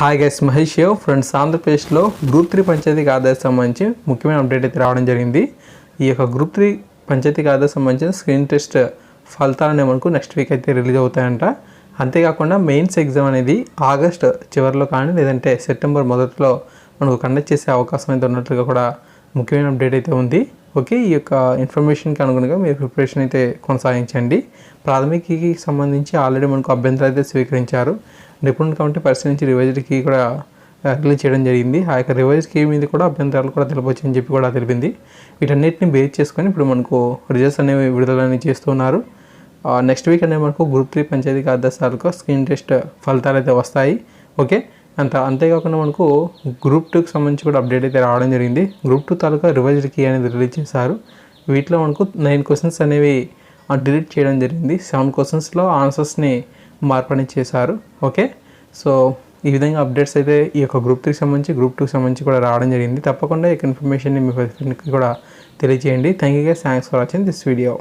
Hi guys, Mahesh friends. ఆంధ్రప్రదేశ్లో group 3 panchayat కార్యదర్శి సంబంధించి ముఖ్యమైన అప్డేట్ అయితే రావడం జరిగింది. ఈ యొక్క గ్రూప్ 3 పంచాయతీ కార్యదర్శి సంబంధించిన స్క్రీన్ టెస్ట్ ఫలితాలనే మనకు నెక్స్ట్ వీక్ అయితే రిలీజ్ అవుతాయంట. అంతేకాకుండా మెయిన్స్ ఎగ్జామ్ అనేది ఆగస్ట్ చివరిలో కానీ లేదంటే సెప్టెంబర్ మొదట్లో మనకు కండక్ట్ చేసే అవకాశం అయితే ఉన్నట్లుగా కూడా ముఖ్యమైన అప్డేట్ అయితే ఉంది. ఓకే, ఈ యొక్క ఇన్ఫర్మేషన్కి అనుగుణంగా మీరు ప్రిపరేషన్ అయితే కొనసాగించండి. ప్రాథమికకి సంబంధించి ఆల్రెడీ మనకు అభ్యంతరాలు అయితే స్వీకరించారు. నిపుణుల కమిటీ పరిశీలించి రివైజ్డ్ కీ కూడా రిలీజ్ చేయడం జరిగింది. ఆ యొక్క రివైజ్ కీ మీద కూడా అభ్యంతరాలు కూడా తెలపవచ్చు అని చెప్పి కూడా తెలిపింది. వీటన్నిటిని బేస్ చేసుకొని ఇప్పుడు మనకు రిజల్ట్స్ అనేవి విడుదల చేస్తున్నారు. నెక్స్ట్ వీక్ అనేది మనకు గ్రూప్ 3 పంచాయతీ కార్యదర్శులకు స్క్రీన్ టెస్ట్ ఫలితాలు అయితే వస్తాయి. ఓకే, అంతేకాకుండా మనకు గ్రూప్ 2కి సంబంధించి కూడా అప్డేట్ అయితే రావడం జరిగింది. గ్రూప్ 2 తాలూకా రివైజ్డ్ కీ అనేది రిలీజ్ చేశారు. వీటిలో మనకు 9 క్వశ్చన్స్ అనేవి డిలీట్ చేయడం జరిగింది. 7 క్వశ్చన్స్లో ఆన్సర్స్ని మార్పు చేశారు. ఓకే, సో ఈ విధంగా అప్డేట్స్ అయితే ఈ యొక్క గ్రూప్ 3కి సంబంధించి గ్రూప్ 2కి సంబంధించి కూడా రావడం జరిగింది. తప్పకుండా ఈ ఇన్ఫర్మేషన్ని మీ ఫ్రెండ్స్కి కూడా తెలియజేయండి. Thank you guys, thanks for watching this video.